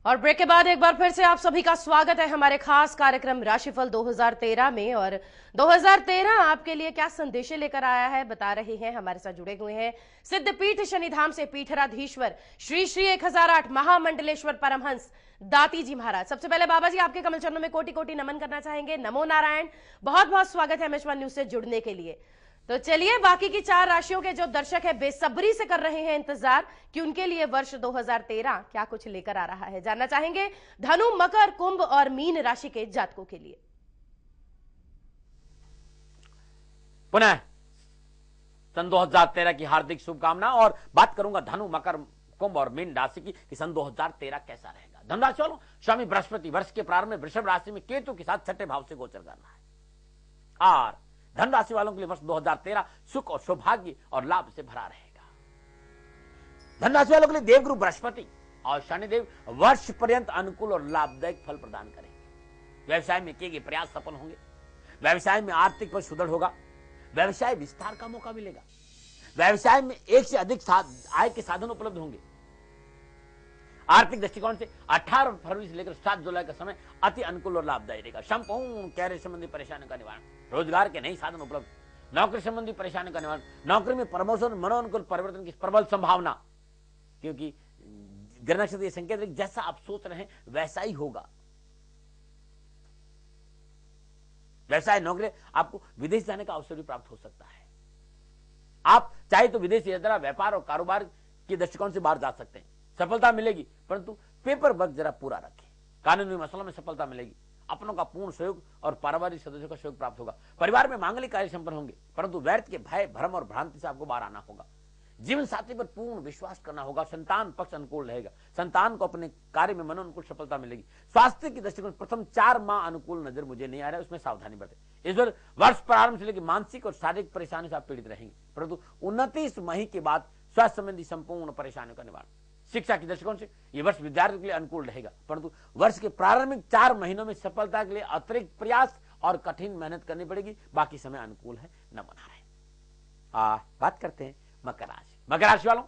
और ब्रेक के बाद एक बार फिर से आप सभी का स्वागत है हमारे खास कार्यक्रम राशिफल 2013 में। और 2013 आपके लिए क्या संदेशे लेकर आया है बता रहे हैं, हमारे साथ जुड़े हुए हैं सिद्धपीठ शनिधाम से पीठराधीश्वर श्री श्री 1008 महामंडलेश्वर परमहंस दाती जी महाराज। सबसे पहले बाबा जी आपके कमल चरणों में कोटि कोटि नमन करना चाहेंगे। नमो नारायण, बहुत बहुत स्वागत है एमएच1 न्यूज से जुड़ने के लिए। तो चलिए, बाकी की 4 राशियों के जो दर्शक है बेसब्री से कर रहे हैं इंतजार कि उनके लिए वर्ष 2013 क्या कुछ लेकर आ रहा है, जानना चाहेंगे धनु, मकर, कुंभ और मीन राशि के जातकों के लिए। पुनः सन 2013 की हार्दिक शुभकामना और बात करूंगा धनु, मकर, कुंभ और मीन राशि की कि सन 2013 कैसा रहेगा। धनराशि वालों, स्वामी बृहस्पति वर्ष के प्रारंभ में वृषभ राशि में केतु के साथ छठे भाव से गोचर कर रहा है और धन राशि वालों के लिए वर्ष 2013 सुख और सौभाग्य और लाभ से भरा रहेगा। धन राशि वालों के लिए देवगुरु बृहस्पति और शनिदेव वर्ष पर्यंत अनुकूल और लाभदायक फल प्रदान करेंगे। व्यवसाय में किए गए प्रयास सफल होंगे। व्यवसाय में आर्थिक पक्ष सुदृढ़ होगा। व्यवसाय विस्तार का मौका मिलेगा। व्यवसाय में एक से अधिक आय के साधन उपलब्ध होंगे। आर्थिक दृष्टिकोण से 18 फरवरी से लेकर 7 जुलाई का समय अति अनुकूल और लाभदायी रहेगा। संपूर्ण कैरियर संबंधी परेशानियों का निवारण, रोजगार के नए साधन उपलब्ध, नौकरी संबंधी परेशानियों का निवारण, नौकरी में प्रमोशन, मनोनुकूल परिवर्तन की प्रबल संभावना, क्योंकि ग्रह नक्षत्र ये संकेत है जैसा आप सोच रहे हैं वैसा ही होगा। व्यवसाय, नौकरी, आपको विदेश जाने का अवसर भी प्राप्त हो सकता है। आप चाहे तो विदेश यात्रा, व्यापार और कारोबार के दृष्टिकोण से बाहर जा सकते हैं, सफलता मिलेगी, परंतु पेपर वर्क जरा पूरा रखें। कानूनी मसलों में सफलता मिलेगी। अपनों का पूर्ण सहयोग और पारिवारिक सदस्यों का सहयोग प्राप्त होगा। परिवार में मांगलिक कार्य संपन्न होंगे, परंतु व्यर्थ के भय, भ्रम और भ्रांति से आपको बाहर आना होगा। जीवन साथी पर पूर्ण विश्वास करना होगा। संतान पक्ष अनुकूल रहेगा। संतान को अपने कार्य में मनोनुकूल सफलता मिलेगी। स्वास्थ्य की दृष्टिकोण प्रथम 4 माह अनुकूल नजर मुझे नहीं आ रहा है, उसमें सावधानी बरतें। इस बार वर्ष प्रारंभ से लेकर मानसिक और शारीरिक परेशानी से आप पीड़ित रहेंगे, परंतु 29 मई के बाद स्वास्थ्य संबंधी संपूर्ण परेशानियों का निवारण। शिक्षा के दृष्टिकोण से यह वर्ष विद्यार्थियों के लिए अनुकूल रहेगा, परंतु वर्ष के प्रारंभिक 4 महीनों में सफलता के लिए अतिरिक्त प्रयास और कठिन मेहनत करनी पड़ेगी। बाकी समय अनुकूल है, न बना रहे। बात करते हैं मकर राशि। मकर राशि वालों,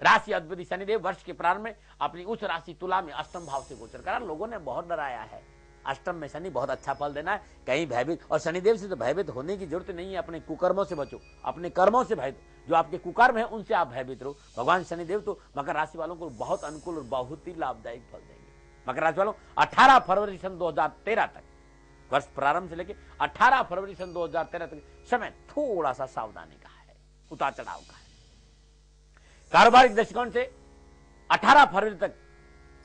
राशि अधिपति शनिदेव वर्ष के प्रारंभ में अपनी उच्च राशि तुला में अष्टम भाव से गोचर करा। लोगों ने बहुत डराया है, अष्टम में शनि बहुत अच्छा फल देना है, कहीं भयभीत, और शनिदेव से तो भयभीत होने की जरूरत नहीं है। अपने कुकर्मों से बचो, अपने कर्मों से भय, जो आपके कुकर्म है उनसे आप भयभीत रहो। भगवान शनिदेव तो मकर राशि वालों को बहुत अनुकूल और बहुत ही लाभदायक फल देंगे। मकर राशि वालों, 18 फरवरी सन 2013 तक, वर्ष प्रारंभ से लेकर 18 फरवरी सन 2013 तक समय थोड़ा सा सावधानी का है, उतार चढ़ाव का है। कारोबारिक दृष्टिकोण से 18 फरवरी तक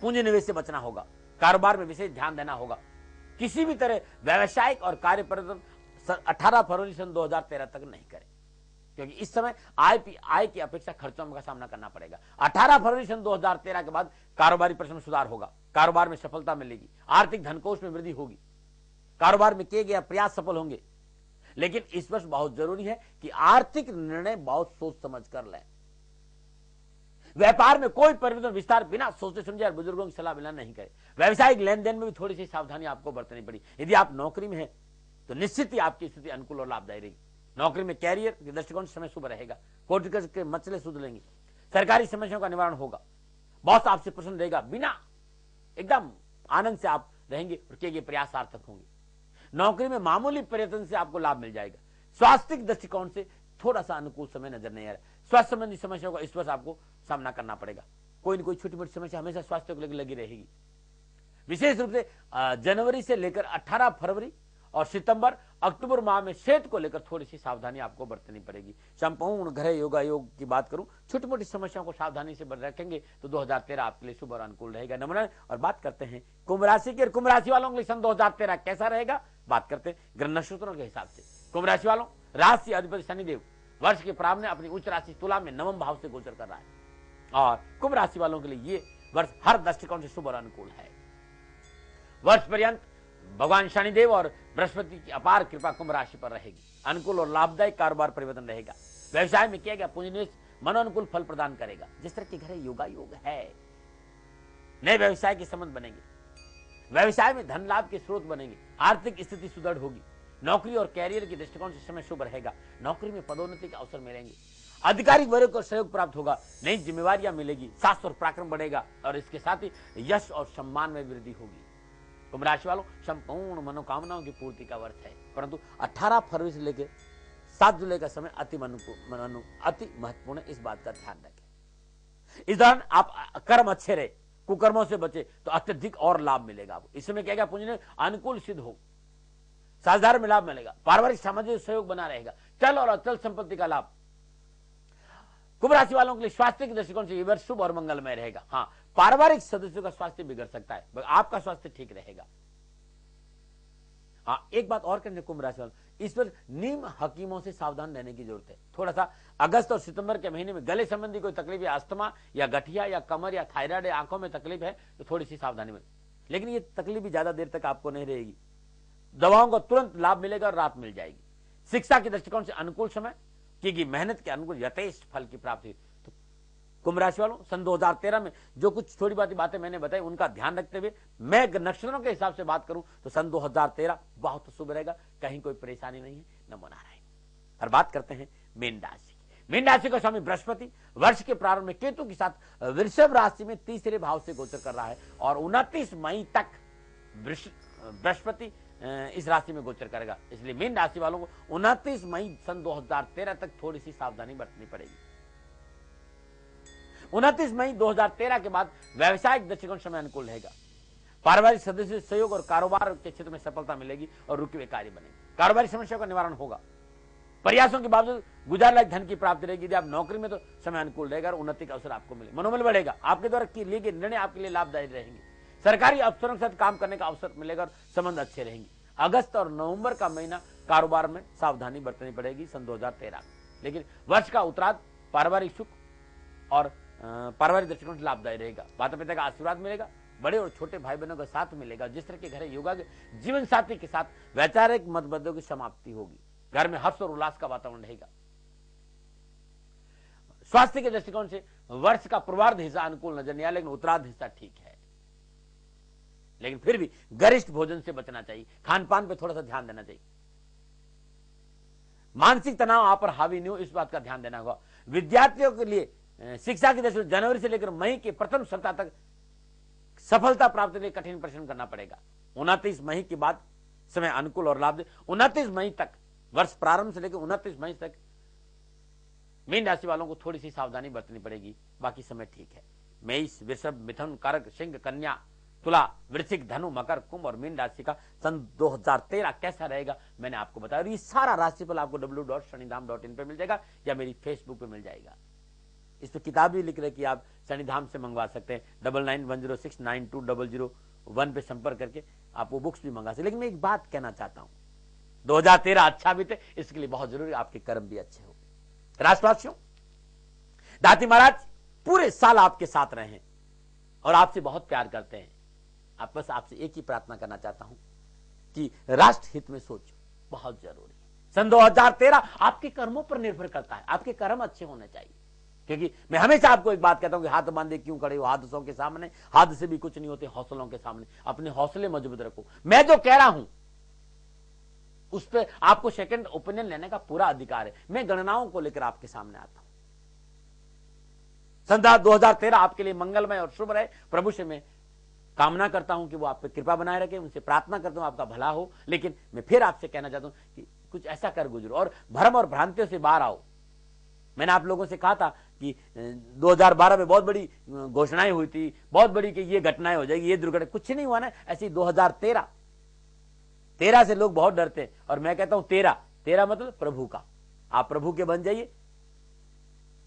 पूंजी निवेश से बचना होगा। कारोबार में विशेष ध्यान देना होगा। किसी भी तरह व्यावसायिक और कार्य परिवर्तन 18 फरवरी सन 2013 तक नहीं करें, क्योंकि इस समय आय की अपेक्षा खर्चों का सामना करना पड़ेगा। 18 फरवरी सन 2013 के बाद कारोबारी परिश्रम में सुधार होगा। कारोबार में सफलता मिलेगी। आर्थिक धनकोष में वृद्धि होगी। कारोबार में किए गए प्रयास सफल होंगे, लेकिन इस वर्ष बहुत जरूरी है कि आर्थिक निर्णय बहुत सोच समझ कर लें। व्यापार में कोई परिवर्तन विस्तार बिना सोचे समझे और बुजुर्गों की सलाह बिना नहीं करे। व्यवसायिक लेन देन में भी थोड़ी सी सावधानी आपको बरतनी पड़ी। यदि आप नौकरी में हैं तो निश्चित ही आपकी स्थिति अनुकूल और लाभदायी रहेगी। नौकरी में कैरियर के दृष्टिकोण से समय शुभ रहेगा। कोर्ट के मसले सुधरेंगे। सरकारी समस्याओं का निवारण होगा। बॉस आपसे प्रसन्न रहेगा। बिना एकदम आनंद से आप रहेंगे और किए गए प्रयास सार्थक होंगे। नौकरी में मामूली परिवर्तन से आपको लाभ मिल जाएगा। स्वास्थ्य के दृष्टिकोण से थोड़ा सा अनुकूल समय नजर नहीं आ रहा। स्वास्थ्य संबंधी समस्याओं का इस वर्ष आपको सामना करना पड़ेगा। कोई न कोई छोटी मोटी समस्या हमेशा स्वास्थ्य को लेकर लगी रहेगी। विशेष रूप से जनवरी से लेकर 18 फरवरी और सितंबर अक्टूबर माह में सेहत को लेकर थोड़ी सी सावधानी आपको बरतनी पड़ेगी। संपूर्ण ग्रह योगा योग की बात करूं, छोटी मोटी समस्याओं को सावधानी से रखेंगे तो 2013 आपके लिए शुभ और अनुकूल रहेगा। नमूना। और बात करते हैं कुंभ राशि की। कुंभ राशि वालों के लिए सन 2013 कैसा रहेगा, बात करते हैं ग्रह नक्षत्रों के हिसाब से। कुंभ राशि वालों, राशि अधिपति शनिदेव वर्ष के प्रारंभ में अपनी उच्च राशि तुला में नवम भाव से गोचर कर रहा है और कुंभ राशि वालों के लिए ये वर्ष हर दृष्टिकोण से शुभ और अनुकूल है। वर्ष पर्यंत भगवान शनिदेव और बृहस्पति की अपार कृपा कुंभ राशि पर रहेगी। अनुकूल और लाभदायक कारोबार परिवर्तन रहेगा। व्यवसाय में किया गया पूंजी निवेश मनोनुकूल फल प्रदान करेगा। जिस तरह के घर योगा योग है, नए व्यवसाय के संबंध बनेंगे। व्यवसाय में धन लाभ के स्रोत बनेंगे। आर्थिक स्थिति सुदृढ़ होगी। नौकरी और कैरियर के दृष्टिकोण से समय शुभ रहेगा। नौकरी में पदोन्नति के अवसर मिलेंगे। आधिकारिक वर्ग को सहयोग प्राप्त होगा, नई जिम्मेवारियां मिलेगी, साहस और पराक्रम बढ़ेगा और इसके साथ ही यश और सम्मान में वृद्धि होगी। कुंभ राशि वालों, संपूर्ण मनोकामनाओं की पूर्ति का वर्ष है, परंतु 18 फरवरी से लेकर 7 जुलाई का समय अति महत्वपूर्ण है, इस बात का ध्यान रखें। इस दौरान आप कर्म अच्छे रहे, कुकर्मों से बचे तो अत्यधिक और लाभ मिलेगा आपको। इस समय क्या पूंजी अनुकूल सिद्ध हो, साझेदार में लाभ मिलेगा, पारिवारिक सामाजिक सहयोग बना रहेगा, चल और अचल संपत्ति का लाभ। कुंभ राशि वालों के लिए स्वास्थ्य के दृष्टिकोण से यह वर्ष शुभ और मंगलमय रहेगा। हाँ, पारिवारिक सदस्यों का स्वास्थ्य बिगड़ सकता है, आपका स्वास्थ्य ठीक रहेगा। हाँ, एक बात और करने कुंभ राशि वालों, इस पर नीम हकीमों से सावधान रहने की जरूरत है। थोड़ा सा अगस्त और सितंबर के महीने में गले संबंधी कोई तकलीफ या अस्थमा या गठिया या कमर या थायराइड या आंखों में तकलीफ है तो थोड़ी सी सावधानी में, लेकिन ये तकलीफ भी ज्यादा देर तक आपको नहीं रहेगी। दवाओं को तुरंत लाभ मिलेगा और राहत मिल जाएगी। शिक्षा के दृष्टिकोण से अनुकूल समय, क्योंकि मेहनत के अनुकूल यथेष्ट फल की प्राप्ति। तो कुंभ राशि वालों, सन 2013 में जो कुछ थोड़ी बातें मैंने बताई उनका ध्यान रखते हुए मैं नक्षत्रों के हिसाब से बात करूं तो सन 2013 बहुत शुभ रहेगा, कहीं कोई परेशानी नहीं है। नमो नारायण। और बात करते हैं मीन राशि। मीन राशि का स्वामी बृहस्पति वर्ष के प्रारंभ में केतु के साथ वृषभ राशि में तीसरे भाव से गोचर कर रहा है और 29 मई तक बृहस्पति इस राशि में गोचर करेगा। इसलिए मीन राशि वालों को 29 मई सन 2013 तक थोड़ी सी सावधानी बरतनी पड़ेगी। 29 मई 2013 के बाद व्यवसायिक दृष्टिकोण समय अनुकूल रहेगा। पारिवारिक सदस्य सहयोग और कारोबार के क्षेत्र में सफलता मिलेगी और रुके हुए कार्य बनेंगे। कारोबारी समस्याओं का निवारण होगा। प्रयासों के बावजूद गुजार लायक धन की प्राप्ति रहेगी। यदि आप नौकरी में तो समय अनुकूल रहेगा और उन्नति का अवसर आपको मिले। मनोबल बढ़ेगा। आपके द्वारा लिए गए निर्णय आपके लिए लाभदायी रहेंगे। सरकारी अफसरों के साथ काम करने का अवसर मिलेगा और संबंध अच्छे रहेंगे। अगस्त और नवंबर का महीना कारोबार में सावधानी बरतनी पड़ेगी सन 2013 में, लेकिन वर्ष का उत्तरार्ध पारिवारिक सुख और पारिवारिक दृष्टिकोण से लाभदायी रहेगा। माता पिता का आशीर्वाद मिलेगा, बड़े और छोटे भाई बहनों का साथ मिलेगा। जिस तरह के घर योगा के जीवन साथी के साथ वैचारिक मतभेदों की समाप्ति होगी। घर में हर्ष और उल्लास का वातावरण रहेगा। स्वास्थ्य के दृष्टिकोण से वर्ष का पूर्वार्ध हिस्सा अनुकूल नजर नहीं आया, लेकिन उत्तरार्ध हिस्सा ठीक है। लेकिन फिर भी गरिष्ठ भोजन से बचना चाहिए, खान पान पे थोड़ा सा ध्यान देना चाहिए। मानसिक तनाव आप पर हावी नहीं हो, इस बात का ध्यान देना होगा। विद्यार्थियों के लिए शिक्षा की दृष्टि से जनवरी से लेकर मई के प्रथम सप्ताह तक सफलता प्राप्ति के लिए कठिन परिश्रम करना पड़ेगा। 29 मई के बाद समय अनुकूल और लाभ दे। 29 मई तक, वर्ष प्रारंभ से लेकर 29 मई तक मीन राशि वालों को थोड़ी सी सावधानी बरतनी पड़ेगी, बाकी समय ठीक है। मेष, वृषभ, मिथुन, कर्क, सिंह, कन्या, तुला, वृश्चिक, धनु, मकर, कुंभ और मीन राशि का सन 2013 कैसा रहेगा मैंने आपको बताया। ये सारा राशिफल आपको www.shanidham.in पे मिल जाएगा या मेरी फेसबुक पे मिल जाएगा। इस पर किताब भी लिख रहे कि आप शनिधाम से मंगवा सकते हैं। 9910692001 पे संपर्क करके आप वो बुक्स भी मंगा सकते। लेकिन मैं एक बात कहना चाहता हूं, 2013 अच्छा बीते, इसके लिए बहुत जरूरी आपके कर्म भी अच्छे हो। राष्ट्रवासियों, दाती महाराज पूरे साल आपके साथ रहे हैं और आपसे बहुत प्यार करते हैं। आप बस आपसे एक ही प्रार्थना करना चाहता हूं कि राष्ट्र हित में सोचो, बहुत जरूरी है। सन 2013 आपके कर्मों पर निर्भर करता है। आपके कर्म अच्छे होने चाहिए, क्योंकि मैं हमेशा आपको एक बात कहता हूं कि हाथ बांधे क्यों खड़े हो हादसों के सामने। हाथ से भी कुछ नहीं होते हौसलों के सामने। अपने हौसले मजबूत रखो। मैं जो कह रहा हूं उस पर आपको सेकंड ओपिनियन लेने का पूरा अधिकार है। मैं गणनाओं को लेकर आपके सामने आता हूं। सन 2013 आपके लिए मंगलमय और शुभ रहे। प्रभु से मैं कामना करता हूं कि वो आप पे कृपा बनाए रखे। उनसे प्रार्थना करता हूं आपका भला हो। लेकिन मैं फिर आपसे कहना चाहता हूं कि कुछ ऐसा कर गुजरो और भ्रम और भ्रांतियों से बाहर आओ। मैंने आप लोगों से कहा था कि 2012 में बहुत बड़ी घोषणाएं हुई थी, बहुत बड़ी कि ये घटनाएं हो जाएगी, ये दुर्घटना, कुछ नहीं हुआ ना। ऐसी 2013 से लोग बहुत डरते हैं और मैं कहता हूं 13 मतलब प्रभु का। आप प्रभु के बन जाइए,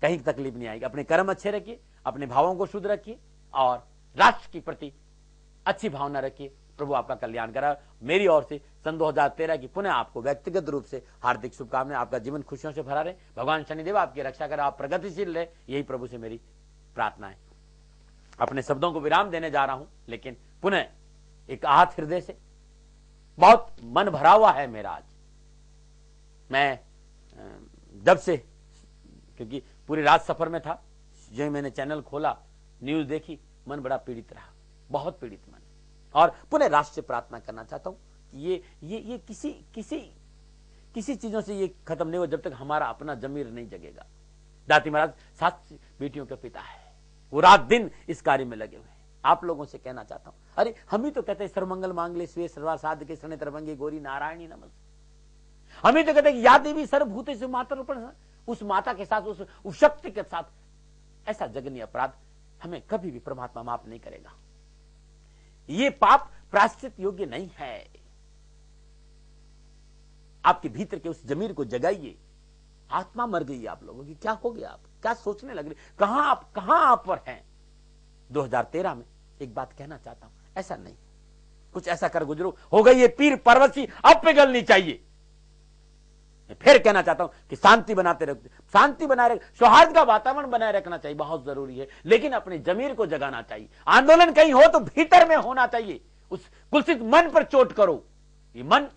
कहीं तकलीफ नहीं आएगी। अपने कर्म अच्छे रखिए, अपने भावों को शुद्ध रखिए और राष्ट्र के प्रति अच्छी भावना रखिए। प्रभु आपका कल्याण करा। मेरी ओर से सन 2013 की पुनः आपको व्यक्तिगत रूप से हार्दिक शुभकामनाएं। आपका जीवन खुशियों से भरा रहे। भगवान शनिदेव आपकी रक्षा करे, आप प्रगतिशील रहे, यही प्रभु से मेरी प्रार्थना है। अपने शब्दों को विराम देने जा रहा हूं, लेकिन पुनः एक आहत हृदय से, बहुत मन भरा हुआ है मेरा आज। मैं जब से, क्योंकि पूरी रात सफर में था, जो मैंने चैनल खोला, न्यूज देखी, मन बड़ा पीड़ित रहा, बहुत पीड़ित मन। और पुनः राष्ट्र से प्रार्थना करना चाहता हूं कि ये किसी चीजों से ये खत्म नहीं हो जब तक हमारा अपना जमीर नहीं जगेगा। दाती महाराज 7 बेटियों के पिता है, वो रात दिन इस कार्य में लगे हुए हैं। आप लोगों से कहना चाहता हूं, अरे हम ही तो कहते हैं सर्वमंगल मांगले शिवे सर्वा साधके शरण्य त्र्यंबके गौरी नारायणी नमस्ते। हम ही तो कहते हैं कि या देवी सर्वभूतेषु मातृरूपेण, उस माता के साथ, उस शक्ति के साथ ऐसा जघन्य अपराध हमें कभी भी परमात्मा माफ नहीं करेगा। ये पाप प्रायश्चित योग्य नहीं है। आपके भीतर के उस जमीर को जगाइए। आत्मा मर गई आप लोगों की, क्या हो गया? आप क्या सोचने लग रहे? कहां आप पर हैं? 2013 में एक बात कहना चाहता हूं, ऐसा नहीं, कुछ ऐसा कर गुजरो, हो गई ये पीर परवसी, अब पिघलनी चाहिए। मैं फिर कहना चाहता हूं कि शांति बनाते रखते, शांति बनाए रख, सौहार्द का वातावरण बनाए रखना चाहिए, बहुत जरूरी है, लेकिन अपने जमीर को जगाना चाहिए। आंदोलन कहीं हो तो भीतर में होना चाहिए। उस कुलसित मन पर चोट करो। ये मन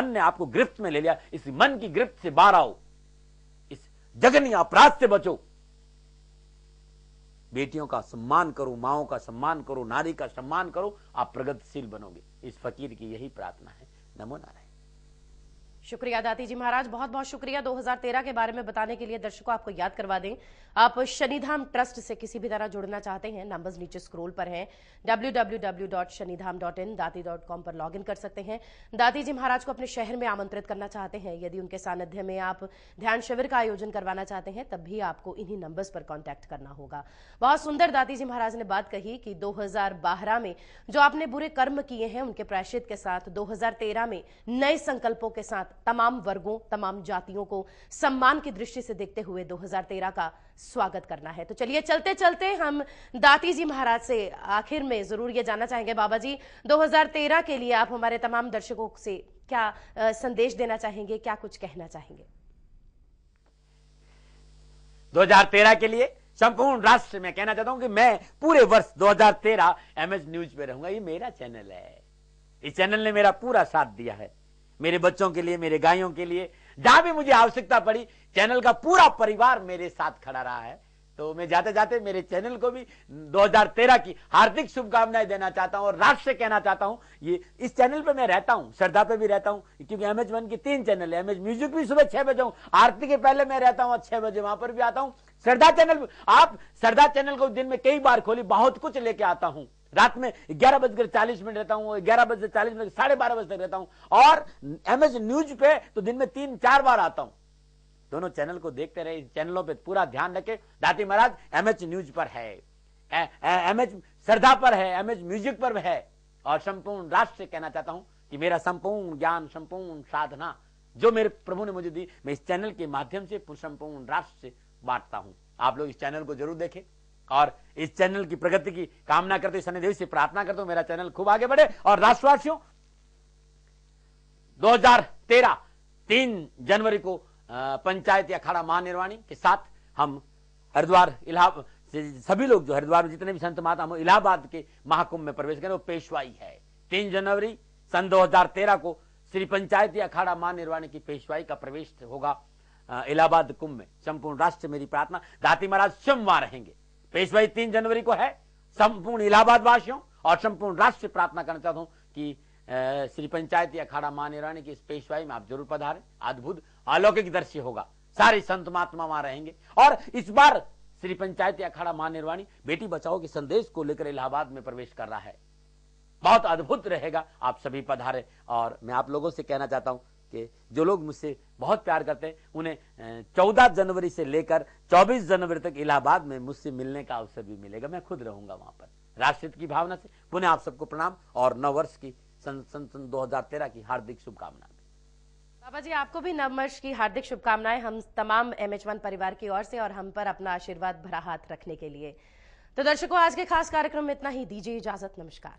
ने आपको गिरफ्त में ले लिया, इस मन की गिरफ्त से बाहर आओ, इस जघन्य अपराध से बचो। बेटियों का सम्मान करो, माओं का सम्मान करो, नारी का सम्मान करो, आप प्रगतिशील बनोगे। इस फकीर की यही प्रार्थना है। नमो नारायण। शुक्रिया दाती जी महाराज, बहुत बहुत शुक्रिया। 2013 के बारे में बताने के लिए दर्शकों आपको याद करवा दें, आप शनिधाम ट्रस्ट से किसी भी तरह जुड़ना चाहते हैं, नंबर्स नीचे स्क्रॉल पर हैं, www.shanidham.in, दाती.com पर लॉगिन कर सकते हैं। दाती जी महाराज को अपने शहर में आमंत्रित करना चाहते हैं, यदि उनके सानिध्य में आप ध्यान शिविर का आयोजन करवाना चाहते हैं, तब भी आपको इन्हीं नंबर्स पर कॉन्टैक्ट करना होगा। बहुत सुंदर दाती जी महाराज ने बात कही कि 2012 में जो आपने बुरे कर्म किए हैं उनके प्रायश्चित के साथ 2013 में नए संकल्पों के साथ तमाम वर्गों, तमाम जातियों को सम्मान की दृष्टि से देखते हुए 2013 का स्वागत करना है। तो चलिए चलते चलते हम दाती जी महाराज से आखिर में जरूर ये जानना चाहेंगे, बाबा जी 2013 के लिए आप हमारे तमाम दर्शकों से क्या संदेश देना चाहेंगे, क्या कुछ कहना चाहेंगे? 2013 के लिए संपूर्ण राष्ट्र में कहना चाहता हूं कि मैं पूरे वर्ष 2013 एमएच न्यूज पे रहूंगा। ये मेरा चैनल है, इस चैनल ने मेरा पूरा साथ दिया है, मेरे बच्चों के लिए, मेरे गायों के लिए, जहां भी मुझे आवश्यकता पड़ी, चैनल का पूरा परिवार मेरे साथ खड़ा रहा है। तो मैं जाते जाते मेरे चैनल को भी 2013 की हार्दिक शुभकामनाएं देना चाहता हूं और राष्ट्र से कहना चाहता हूं, ये इस चैनल पे मैं रहता हूं, श्रद्धा पे भी रहता हूं, क्योंकि MH1 की 3 चैनल है। MH म्यूजिक भी सुबह 6 बजे हूं, आरती के पहले मैं रहता हूं 6 बजे, वहां पर भी आता हूं। श्रद्धा चैनल, आप श्रद्धा चैनल को दिन में कई बार खोली, बहुत कुछ लेके आता हूं। रात में 11:40 रहता हूं, 11:40 12:30 बजे तक रहता हूं, और MH न्यूज पे तो दिन में 3-4 बार आता हूं। दोनों चैनल को देखते रहे, इन चैनलों पे पूरा ध्यान रखें। दाती महाराज MH न्यूज पर है, MH श्रद्धा पर है, MH म्यूजिक पर है, और संपूर्ण राष्ट्र से कहना चाहता हूं कि मेरा संपूर्ण ज्ञान, संपूर्ण साधना जो मेरे प्रभु ने मुझे दी, मैं इस चैनल के माध्यम से संपूर्ण राष्ट्र से बांटता हूं। आप लोग इस चैनल को जरूर देखें और इस चैनल की प्रगति की कामना करते हुए शनिदेव से प्रार्थना करता हूं मेरा चैनल खूब आगे बढ़े। और राष्ट्रवासियों, 2013 3 जनवरी को पंचायती अखाड़ा महानिर्वाणी के साथ हम हरिद्वार, इलाहाबाद, सभी लोग जो हरिद्वार में जितने भी संत महात्मा, हम इलाहाबाद के महाकुंभ में प्रवेश करें। वो पेशवाई है 3 जनवरी सन 2013 को श्री पंचायती अखाड़ा महानिर्वाणी की पेशवाई का प्रवेश होगा इलाहाबाद कुंभ में। संपूर्ण राष्ट्र मेरी प्रार्थना, दाती महाराज सोमवार रहेंगे। पेशवाई 3 जनवरी को है। संपूर्ण इलाहाबाद वासियों और संपूर्ण राष्ट्र से प्रार्थना करना चाहता हूं कि श्री पंचायती अखाड़ा महानिर्वाणी की इस पेशवाई में आप जरूर पधारें। अद्भुत अलौकिक दृश्य होगा, सारे संत महात्मा वहां रहेंगे। और इस बार श्री पंचायती अखाड़ा महानिर्वाणी बेटी बचाओ के संदेश को लेकर इलाहाबाद में प्रवेश कर रहा है। बहुत अद्भुत रहेगा, आप सभी पधारें। और मैं आप लोगों से कहना चाहता हूं कि जो लोग मुझसे बहुत प्यार करते हैं, उन्हें 14 जनवरी से लेकर 24 जनवरी तक इलाहाबाद में मुझसे मिलने का अवसर भी मिलेगा। मैं खुद रहूंगा वहां पर। राष्ट्रहित की भावना से पुनः आप सबको प्रणाम और नववर्ष की सन 2013 की हार्दिक शुभकामनाएं। बाबा जी आपको भी नववर्ष की हार्दिक शुभकामनाएं हम तमाम MH1 परिवार की ओर से, और हम पर अपना आशीर्वाद भरा हाथ रखने के लिए। तो दर्शकों, आज के खास कार्यक्रम में इतना ही। दीजिए इजाजत, नमस्कार।